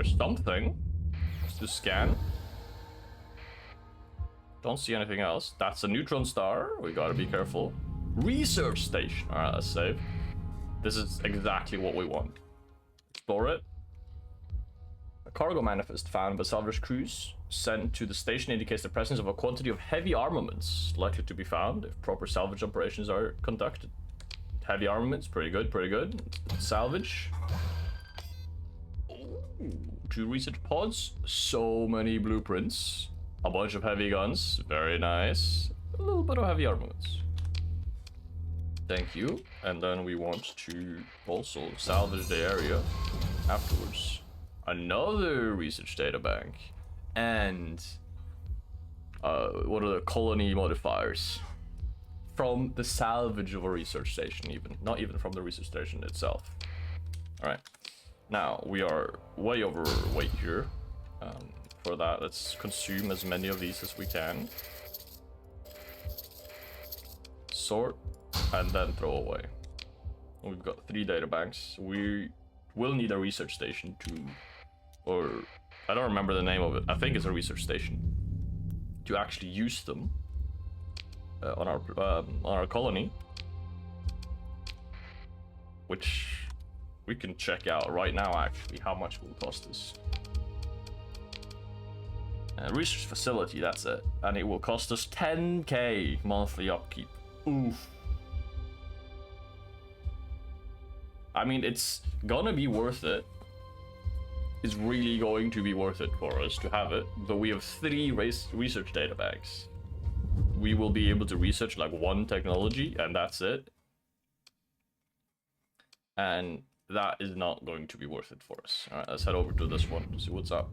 There's something. Let's just scan. Don't see anything else. That's a neutron star. We gotta be careful. Research station. Alright, let's save. This is exactly what we want. Explore it. A cargo manifest found by salvage crews sent to the station indicates the presence of a quantity of heavy armaments likely to be found if proper salvage operations are conducted. Heavy armaments, pretty good, pretty good. Salvage. Ooh, 2 research pods, so many blueprints, a bunch of heavy guns, very nice. A little bit of heavy armaments. Thank you. And then we want to also salvage the area afterwards. Another research data bank. And what are the colony modifiers? From the salvage of a research station even. Not even from the research station itself. Alright. Now, we are way overweight here. For that, let's consume as many of these as we can. Sort. And then throw away. We've got 3 data banks. We will need a research station to, or I don't remember the name of it. I think it's a research station to actually use them on our colony, which we can check out right now. Actually, how much will it cost us? Research facility. That's it, and it will cost us 10k monthly upkeep. Oof. I mean, it's gonna be worth it. It's really going to be worth it for us to have it. But we have 3 research data banks. We will be able to research like 1 technology, and that's it. And that is not going to be worth it for us. All right, let's head over to this one to see what's up.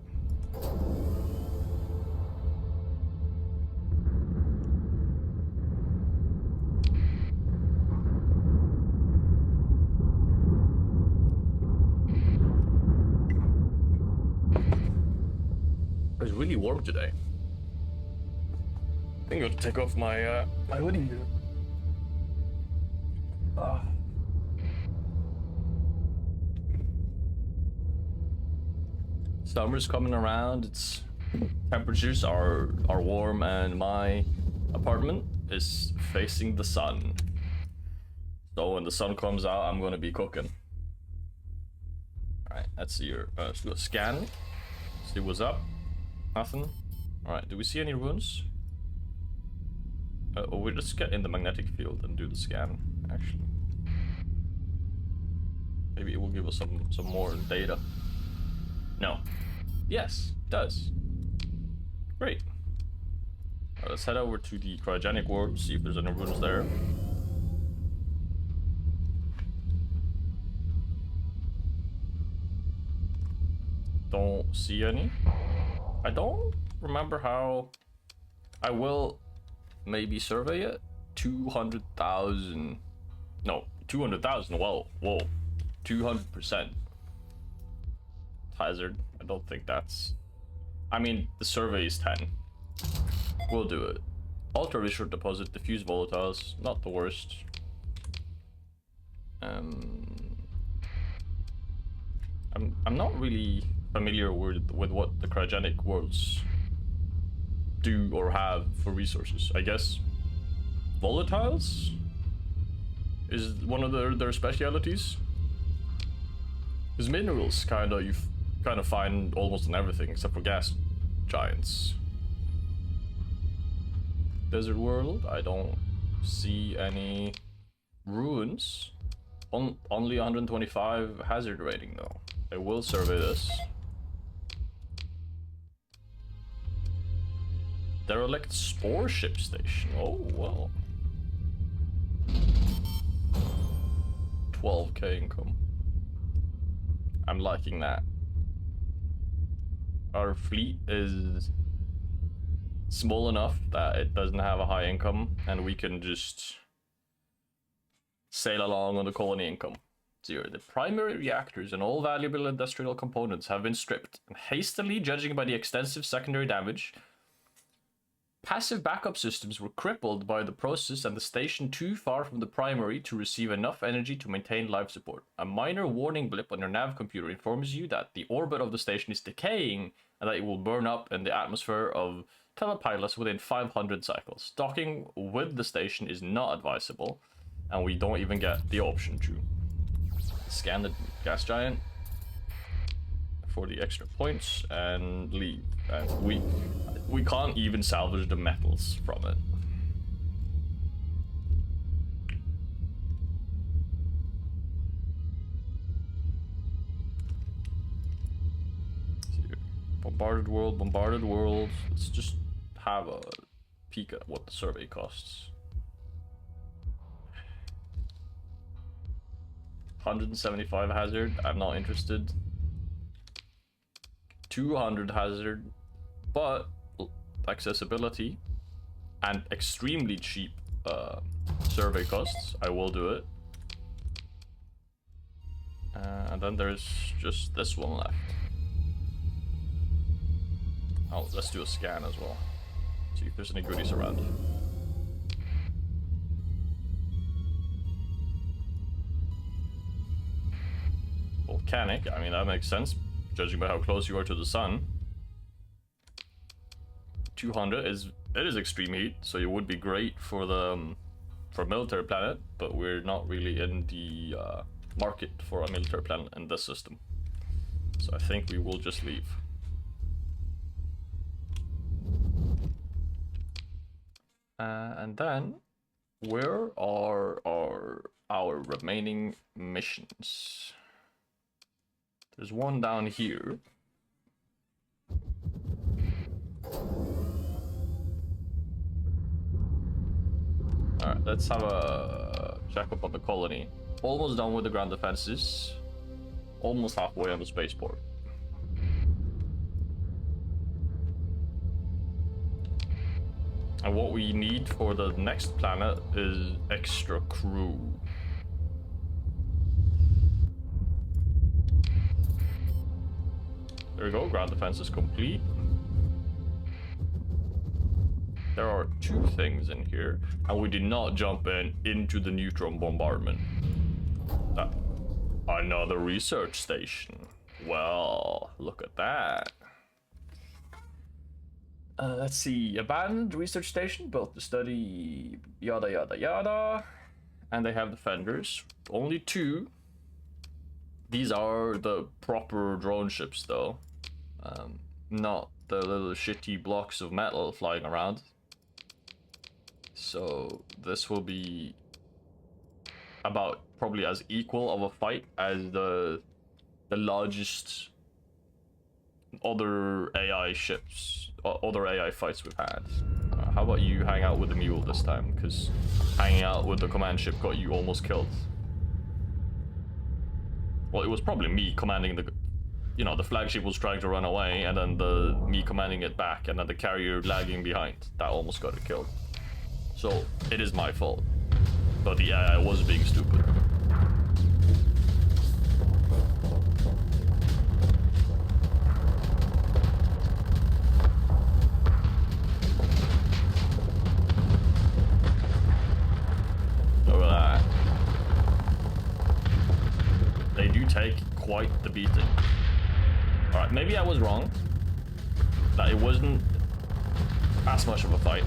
It's really warm today. I think I'll take off my my hoodie here. Summer's coming around. It's temperatures are warm, and my apartment is facing the sun. So when the sun comes out, I'm gonna be cooking. All right, let's see here. Let's do a scan. See what's up. Nothing. Alright, do we see any ruins? We'll just get in the magnetic field and do the scan, actually. Maybe it will give us some more data. No. Yes, it does. Great. Let's head over to the cryogenic world, see if there's any ruins there. Don't see any. I don't remember how. I will maybe survey it. 200,000. No, 200,000. Whoa. 200% hazard. I don't think that's. I mean, the survey is 10. We'll do it. Ultra research deposit, diffuse volatiles. Not the worst. I'm not really familiar with what the cryogenic worlds do or have for resources. I guess volatiles is one of their specialities. Because minerals you kind of find almost in everything except for gas giants. Desert world, I don't see any ruins. Only 125 hazard rating though. I will survey this. Derelict spore ship station. Oh, well. 12k income. I'm liking that. Our fleet is small enough that it doesn't have a high income, and we can just sail along on the colony income. 0. The primary reactors and all valuable industrial components have been stripped, and hastily, judging by the extensive secondary damage, Passive backup systems were crippled by the process and the station too far from the primary to receive enough energy to maintain life support. A minor warning blip on your nav computer informs you that the orbit of the station is decaying and that it will burn up in the atmosphere of Telepilas within 500 cycles. Docking with the station is not advisable, and we don't even get the option to scan the gas giant for the extra points and leave. And we can't even salvage the metals from it. Bombarded world. Let's just have a peek at what the survey costs. 175 hazard, I'm not interested. 200 hazard, but accessibility and extremely cheap survey costs, I will do it. And then there's just this one left. Oh, let's do a scan as well. See if there's any goodies around. Volcanic, I mean that makes sense, judging by how close you are to the sun. 200 is extreme heat, so it would be great for the for military planet, but we're not really in the market for a military planet in this system. So I think we will just leave. And then, where are our remaining missions? There's one down here. Alright, let's have a check up on the colony. Almost done with the ground defenses. Almost halfway on the spaceport. And what we need for the next planet is extra crew. There we go, ground defense is complete. There are 2 things in here, and we did not jump into the neutron bombardment. Another research station. Well, look at that. Let's see, abandoned research station built to study yada yada yada, and they have defenders. Only 2. These are the proper drone ships though, not the little shitty blocks of metal flying around. So this will be about probably as equal of a fight as the largest other AI ships, other AI fights we've had. How about you hang out with the mule this time? Because hanging out with the command ship got you almost killed. Well, it was probably me commanding the... You know, the flagship was trying to run away, and then me commanding it back, and then the carrier lagging behind. That almost got it killed. So, it is my fault. But the AI was being stupid. Look at that. They do take quite the beating. Alright, maybe I was wrong. That it wasn't as much of a fight.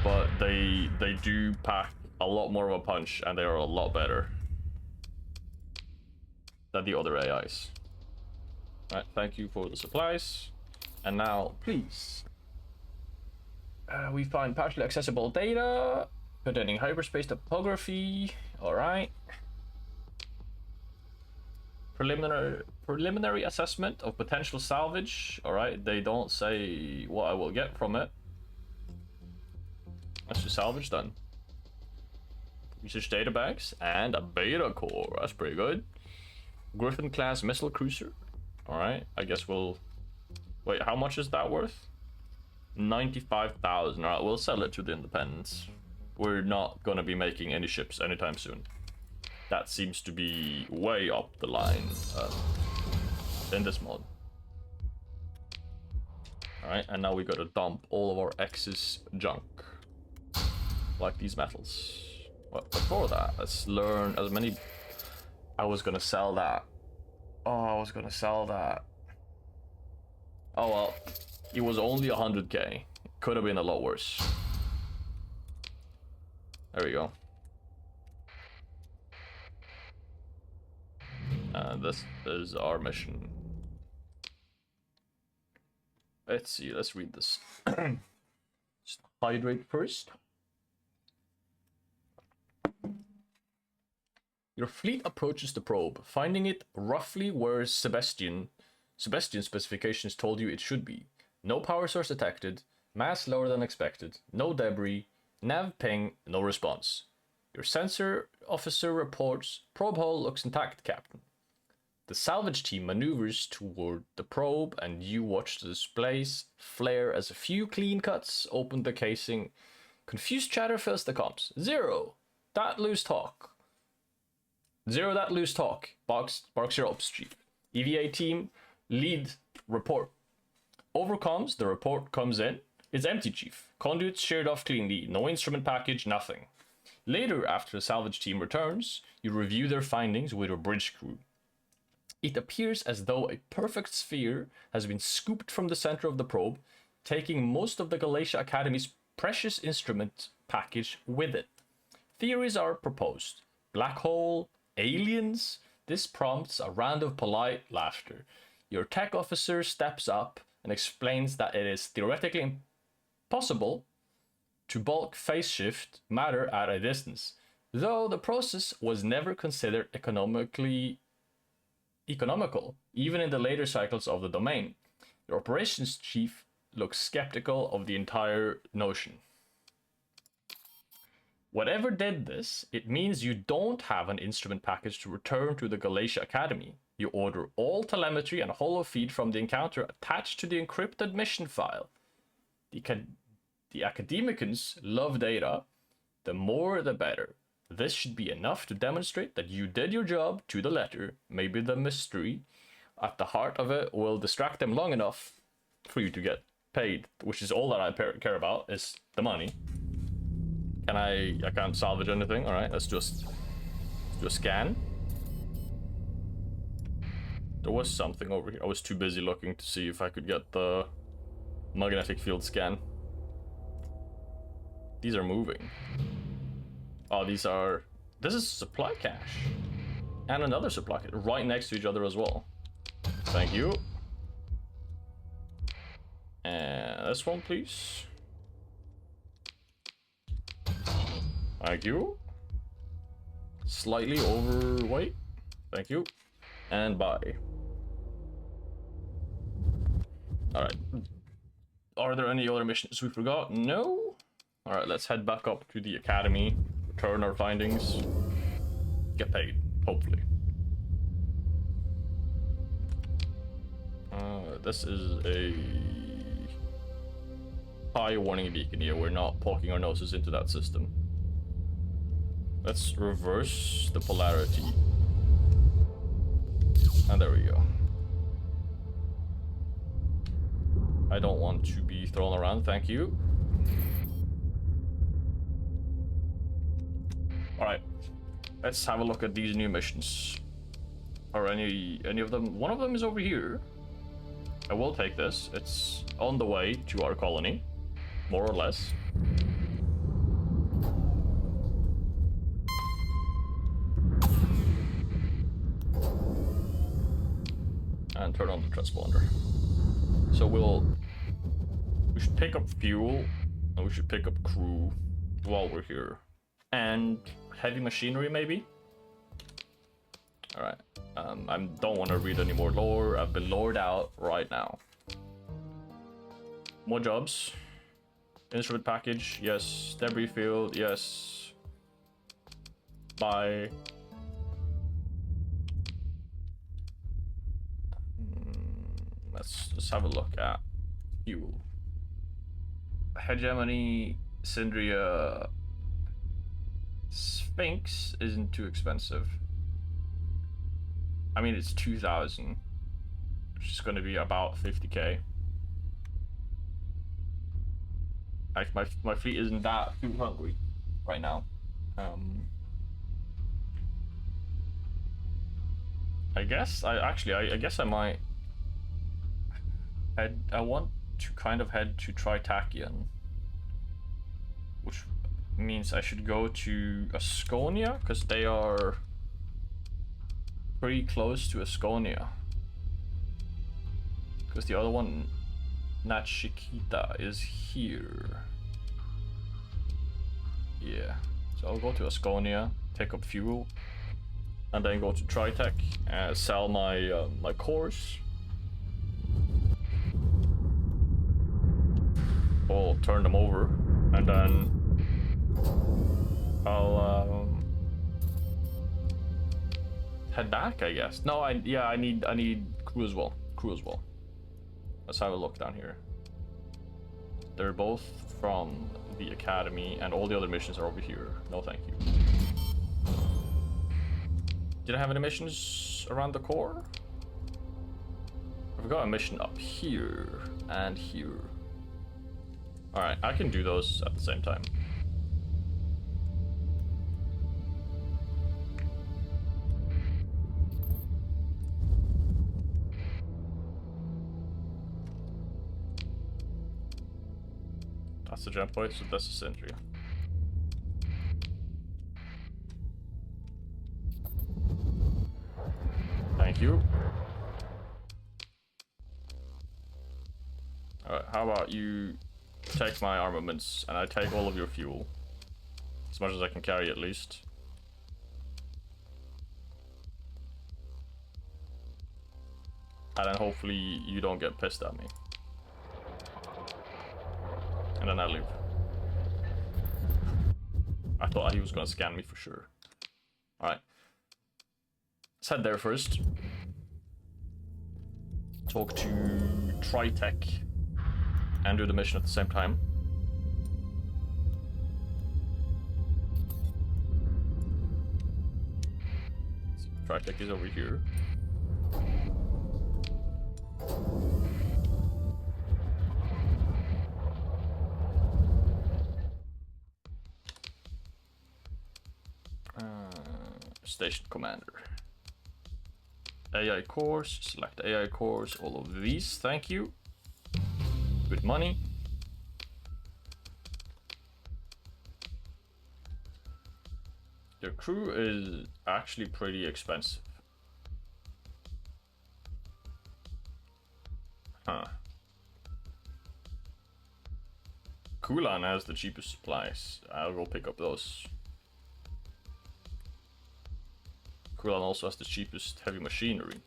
But they do pack a lot more of a punch, and they are a lot better than the other AIs. Alright, thank you for the supplies. And now, please. We find partially accessible data containing hyperspace topography. Alright. Preliminary assessment of potential salvage. Alright, they don't say what I will get from it. Let's just salvage then. Research data bags and a beta core. That's pretty good. Griffin class missile cruiser. Alright, I guess we'll... Wait, how much is that worth? 95,000. Alright, we'll sell it to the Independents. We're not gonna be making any ships anytime soon. That seems to be way up the line in this mod. Alright, and now we gotta dump all of our excess junk. Like these metals. But before that, let's learn as many... I was gonna sell that. Oh, I was gonna sell that. Oh well, it was only 100k. It could have been a lot worse. There we go. And this is our mission. Let's see, let's read this. Just hydrate first. Your fleet approaches the probe, finding it roughly where Sebastian's specifications told you it should be. No power source detected, mass lower than expected, no debris, nav ping, no response. Your sensor officer reports, probe hull looks intact, Captain. The salvage team maneuvers toward the probe, and you watch the displays flare as a few clean cuts open the casing. Confused chatter fills the comms. Zero, that loose talk. Zero, that loose talk. Barks your ops chief. EVA team, lead report. Over comms, the report comes in. It's empty, chief. Conduits sheared off cleanly. No instrument package, nothing. Later, after the salvage team returns, you review their findings with your bridge crew. It appears as though a perfect sphere has been scooped from the center of the probe, taking most of the Galatia Academy's precious instrument package with it. Theories are proposed. Black hole, aliens? This prompts a round of polite laughter. Your tech officer steps up and explains that it is theoretically impossible to bulk phase shift matter at a distance, though the process was never considered economical, even in the later cycles of the domain. The operations chief looks skeptical of the entire notion. Whatever did this, it means you don't have an instrument package to return to the Galatia Academy. You order all telemetry and holo feed from the encounter attached to the encrypted mission file. The academicians love data. The more the better. This should be enough to demonstrate that you did your job to the letter. Maybe the mystery at the heart of it will distract them long enough for you to get paid, which is all that I care about, is the money. I can't salvage anything. All right, let's just do a scan. There was something over here. I was too busy looking to see if I could get the magnetic field scan. These are moving. Oh, this is supply cache. And another supply cache right next to each other as well. Thank you. And this one, please. Thank you. Slightly overweight. Thank you. And bye. Alright. Are there any other missions we forgot? No? Alright, let's head back up to the academy. Return our findings. Get paid, hopefully. This is a high warning beacon here. We're not poking our noses into that system. Let's reverse the polarity. And there we go. I don't want to be thrown around, thank you. Alright, let's have a look at these new missions. Or any of them. One of them is over here. I will take this. It's on the way to our colony, more or less. And turn on the transponder. So we should pick up fuel, and we should pick up crew while we're here. And heavy machinery, maybe? Alright. I don't want to read any more lore. I've been lored out right now. More jobs. Instrument package, yes. Debris field, yes. Bye. Let's just have a look at fuel. Hegemony, Syndria, Sphinx isn't too expensive. I mean, it's 2,000, which is going to be about 50k. Like my fleet isn't that too hungry right now. I guess I guess I might I want to kind of head to Tritakian, which means I should go to Asconia because they are pretty close to Asconia. Because the other one, Nachikita, is here. Yeah, so I'll go to Asconia, pick up fuel, and then go to Tritech and sell my my cores. Or turn them over, and then I'll head back, I guess. No, I need crew as well. Let's have a look down here. They're both from the academy, and all the other missions are over here. No, thank you. Did I have any missions around the core? I've got a mission up here and here. Alright, I can do those at the same time. That's the jump point, so that's the sentry. Thank you. Alright, how about you take my armaments and I take all of your fuel. As much as I can carry, at least. And then hopefully you don't get pissed at me. And then I leave. I thought he was gonna scan me for sure. Alright. Let's head there first. Talk to Tritech. And do the mission at the same time. Tritech is over here. Station commander. AI cores, select AI cores, all of these, thank you. Good money. Their crew is actually pretty expensive. Huh. Kulan has the cheapest supplies. I'll go pick up those. Kulan also has the cheapest heavy machinery.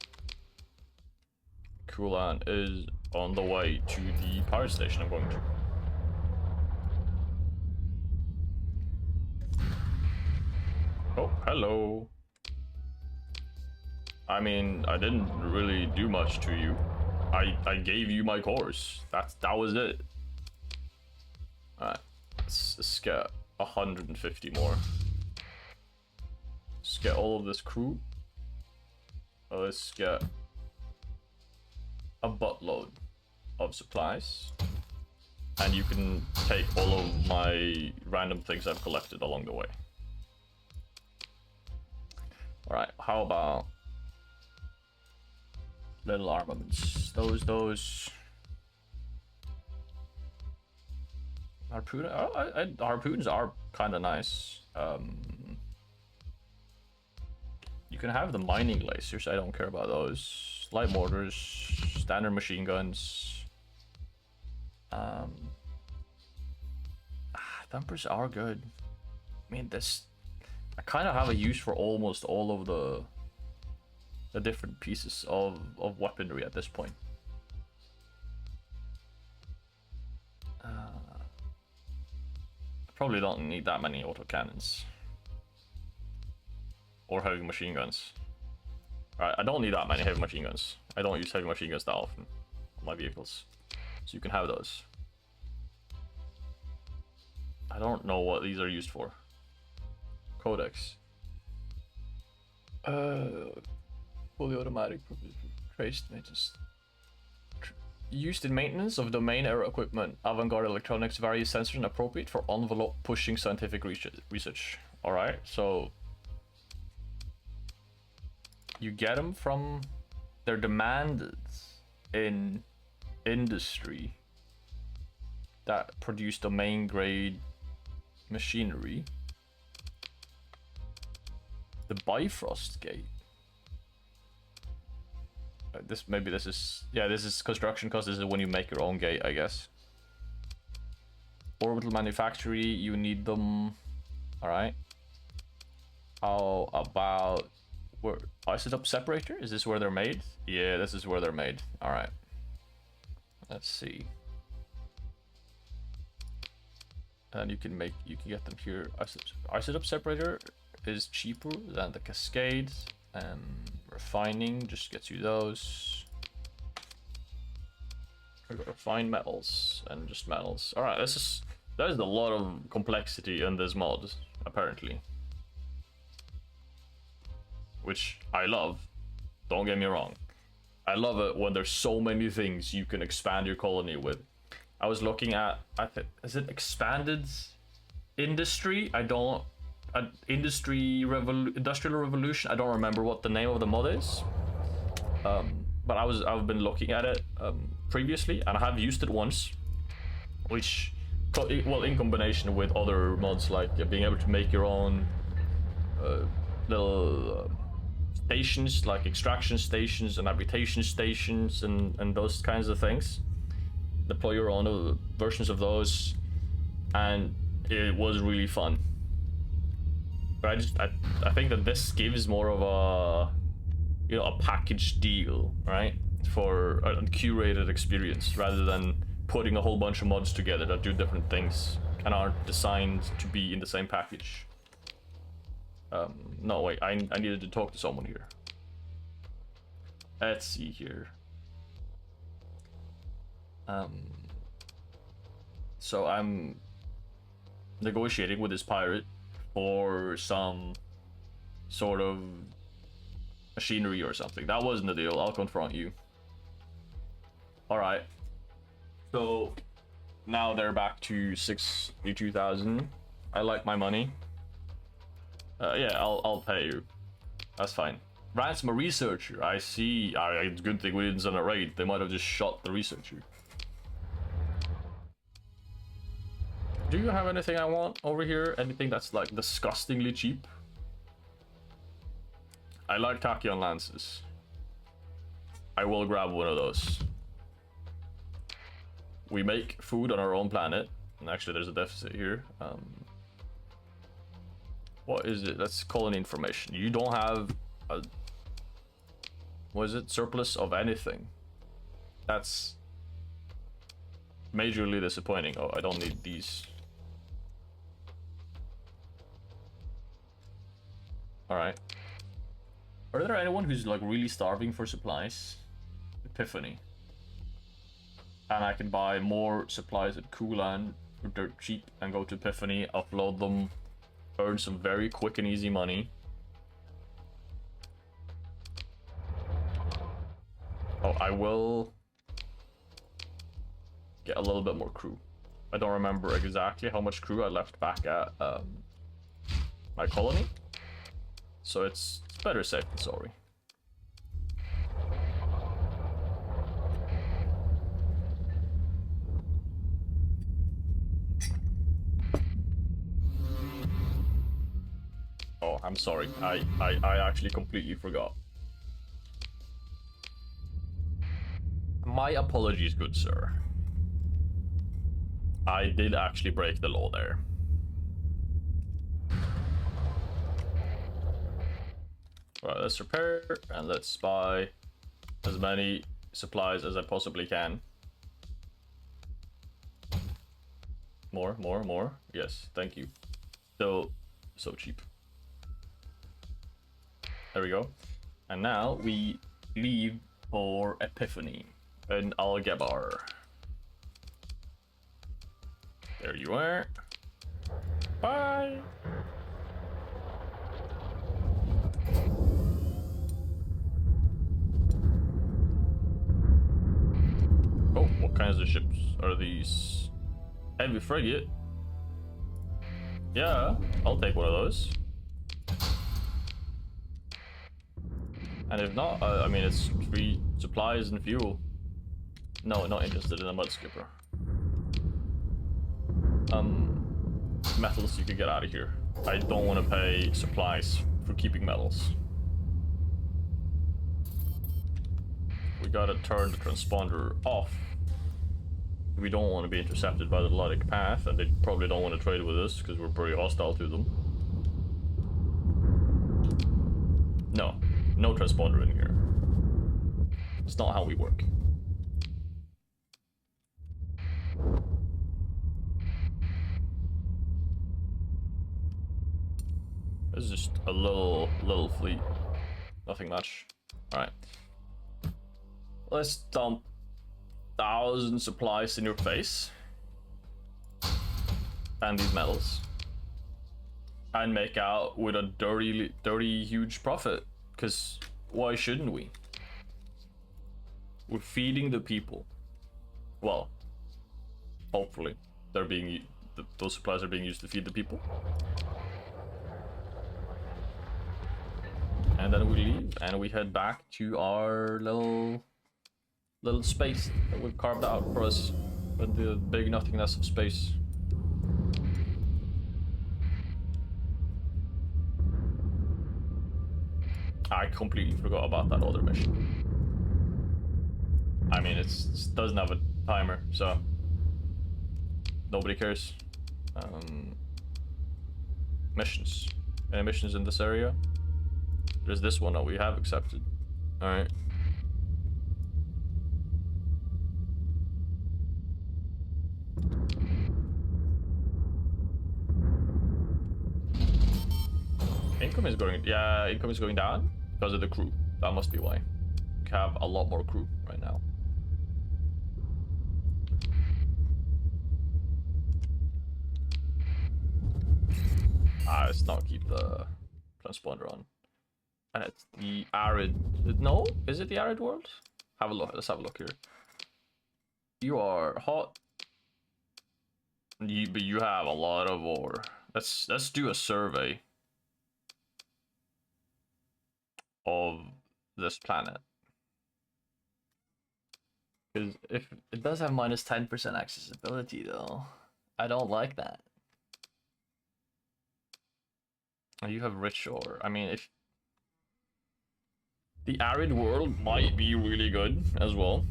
Kulan is on the way to the power station I'm going to. Oh, hello. I mean, I didn't really do much to you. I gave you my cores. That was it. Alright, let's get 150 more. Let's get all of this crew. Let's get a buttload of supplies. And you can take all of my random things I've collected along the way. Alright, how about little armaments? Those harpoon. Harpoons are kind of nice. You can have the mining lasers. I don't care about those. Light mortars, standard machine guns. Thumpers are good. I mean, I kind of have a use for almost all of the different pieces of weaponry at this point. Probably don't need that many autocannons. Or heavy machine guns. Alright, I don't need that many heavy machine guns. I don't use heavy machine guns that often on my vehicles. So you can have those. I don't know what these are used for. Codex. Fully automatic traced maintenance. Used in maintenance of domain era equipment, avant-garde electronics, various sensors, and appropriate for envelope pushing scientific research. All right, so you get them from, they're demanded in industry that produce domain grade machinery. The Bifrost gate. This is construction cost. This is when you make your own gate, I guess. Orbital manufactory, you need them. All right. How about where isotope separator? Is this where they're made? Yeah, this is where they're made. All right. Let's see. And you can get them here. Isotope separator is cheaper than the cascade. Refining just gets you those. Refined metals and just metals. All right, there's a lot of complexity in this mod, apparently, which I love. Don't get me wrong, I love it when there's so many things you can expand your colony with. I was looking at, is it expanded industry? Industrial revolution. I don't remember what the name of the mod is. But I've been looking at it previously, and I have used it once, which, well, in combination with other mods like being able to make your own little stations, like extraction stations and habitation stations and those kinds of things. Deploy your own versions of those, and it was really fun. But I think that this gives more of a package deal, right, for a curated experience, rather than putting a whole bunch of mods together that do different things and aren't designed to be in the same package. No, wait, I needed to talk to someone here. Let's see here. So I'm negotiating with this pirate for some sort of machinery or something. That wasn't the deal. I'll confront you. All right. So now they're back to 62,000. I like my money. Yeah, I'll pay you. That's fine. Ransom a researcher. I see. It's a good thing we didn't send a raid. They might have just shot the researcher. Do you have anything I want over here? Anything that's like disgustingly cheap? I like tachyon lances. I will grab one of those. We make food on our own planet. And actually there's a deficit here. What is it? That's colony information. You don't have a... What is it? Surplus of anything. That's majorly disappointing. Oh, I don't need these. Alright. Are there anyone who's like really starving for supplies? Epiphany. And I can buy more supplies at Kulan for dirt cheap and go to Epiphany, upload them, earn some very quick and easy money. Oh, I will get a little bit more crew. I don't remember exactly how much crew I left back at my colony. So it's better safe than sorry. Oh, I'm sorry. I actually completely forgot. My apologies, good sir. I did actually break the law there. Alright, let's repair and let's buy as many supplies as I possibly can. More. Yes, thank you. So cheap. There we go. And now we leave for Epiphany in Algebar. There you are. Bye. Oh, kinds of ships are these? Heavy frigate? Yeah, I'll take one of those. And if not, I mean, it's free supplies and fuel. No, not interested in a mud skipper. Metals you could get out of here. I don't want to pay supplies for keeping metals. We gotta turn the transponder off. We don't want to be intercepted by the Luddic path, and they probably don't want to trade with us because we're pretty hostile to them. No transponder in here. It's not how we work. This is just a little fleet. Nothing much. Alright. Let's dump 1,000 supplies in your face. And these metals. And make out with a dirty huge profit. Because why shouldn't we? We're feeding the people. Well, hopefully they're being those supplies are being used to feed the people. And then we leave and we head back to our little space that we've carved out for us with the big nothingness of space. I completely forgot about that other mission. I mean, it doesn't have a timer, so nobody cares. Missions. Any missions in this area? There's this one that we have accepted. Alright. Income is going, yeah, income is going down because of the crew. That must be why. We have a lot more crew right now. Let's not keep the transponder on. And it's the arid. No, is it the arid world? Have a look. Let's have a look here. You are hot. But you have a lot of ore. Let's do a survey of this planet. Because if it does have minus 10% accessibility though, I don't like that. You have rich ore. I mean, if the arid world might be really good as well.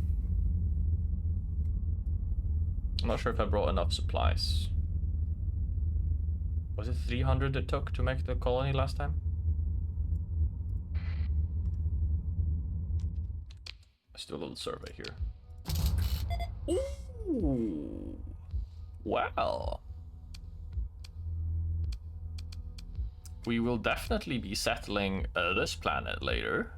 I'm not sure if I brought enough supplies. Was it 300 it took to make the colony last time? Let's do a little survey here. Ooh. Wow. We will definitely be settling this planet later.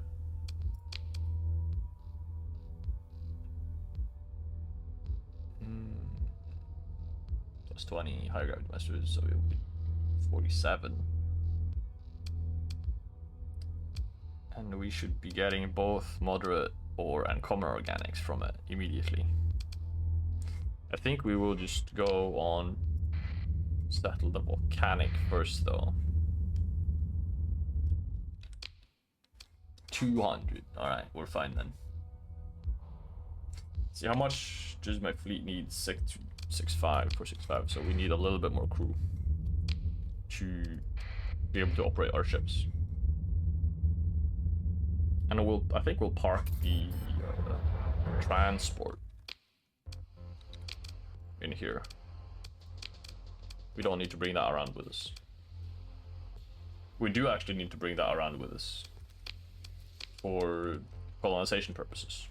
Plus 20 higher gravity masters, so it'll be 47. And we should be getting both moderate ore and common organics from it immediately. I think we will just go on settle the volcanic first though. 200. Alright, we're fine then. See how much does my fleet need? 465, so we need a little bit more crew to be able to operate our ships. And I think we'll park the transport in here. We don't need to bring that around with us. We do actually need to bring that around with us for colonization purposes.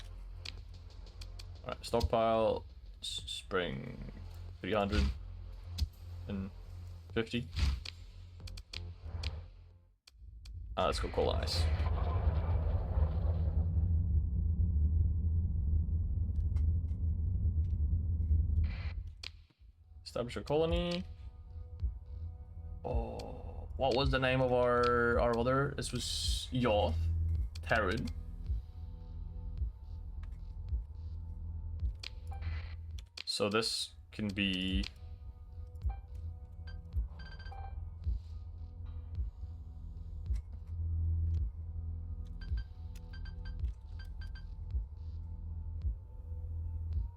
Alright, stockpile, spring 350. Let's go colonize. Establish a colony. Oh, what was the name of our other? This was Yoth, Terran. So this can be...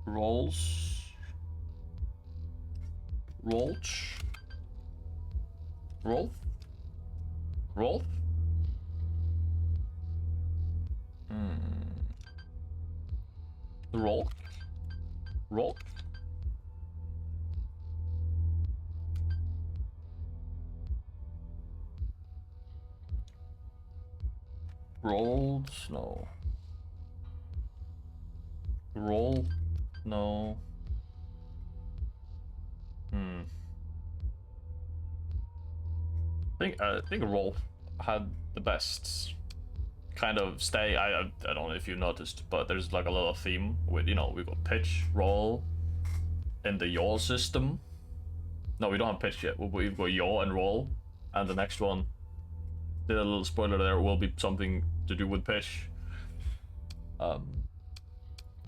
rolls. Rolch. Rolf? Rolf? Rolf? Rolf? Rolled? No. Roll? No. I think Rolf had the best kind of stay. I don't know if you noticed, but there's like a little theme with, you know, we got pitch, roll in the yaw system. No, we don't have pitch yet. We've got yaw and roll, and the next one, did a little spoiler there, will be something to do with pitch. So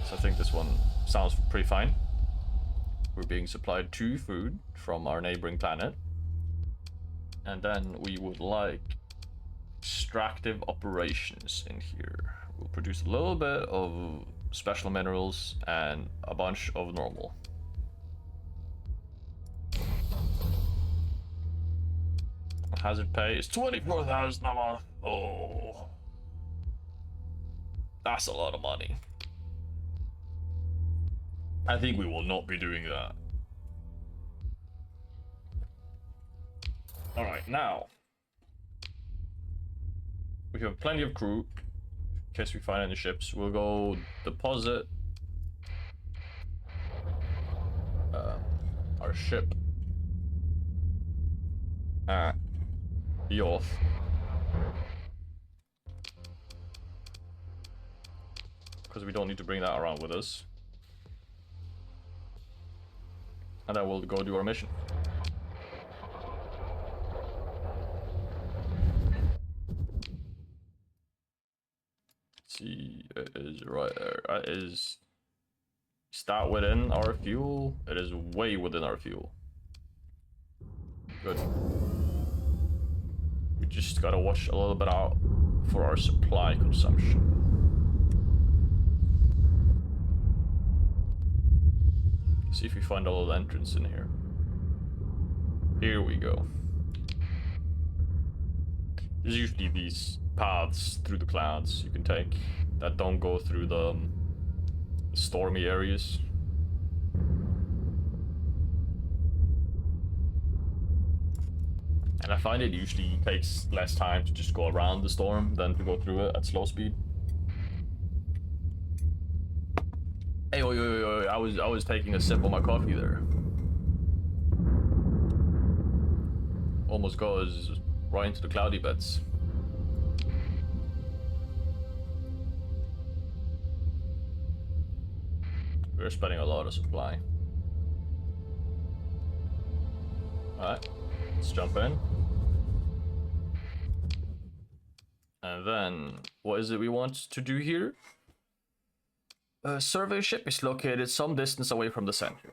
I think this one sounds pretty fine. We're being supplied 2 food from our neighboring planet. And then we would like extractive operations in here. We'll produce a little bit of special minerals and a bunch of normal. Hazard pay is 24,000 a month. Oh, that's a lot of money. I think we will not be doing that. Alright, now we have plenty of crew in case we find any ships. We'll go deposit our ship at Yoth. Because we don't need to bring that around with us. And then we'll go do our mission. See, it is right there. It is that within our fuel. It is way within our fuel. Good. We just gotta watch a little bit out for our supply consumption. See if we find a little entrance in here. Here we go. There's usually these paths through the clouds you can take that don't go through the stormy areas. And I find it usually takes less time to just go around the storm than to go through it at slow speed. Hey, I was taking a sip of my coffee there. Almost goes right into the cloudy beds. We're spending a lot of supply. Alright, let's jump in. And then, what is it we want to do here? A survey ship is located some distance away from the center.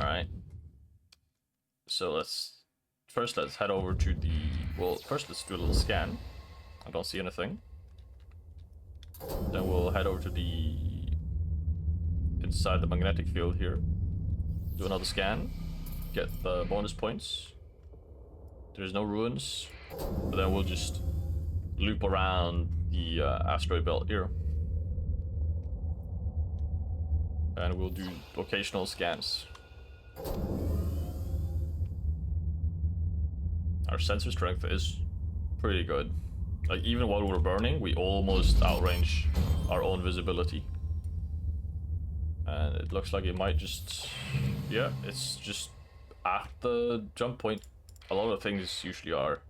Alright. So let's head over to the... Well, first let's do a little scan. I don't see anything. Then we'll head over to the... inside the magnetic field here. Do another scan. Get the bonus points. There's no ruins. But then we'll just loop around the asteroid belt here. And we'll do occasional scans. Our sensor strength is pretty good. Like, even while we're burning, we almost outrange our own visibility. And it looks like it might just... Yeah, it's just at the jump point. A lot of things usually are.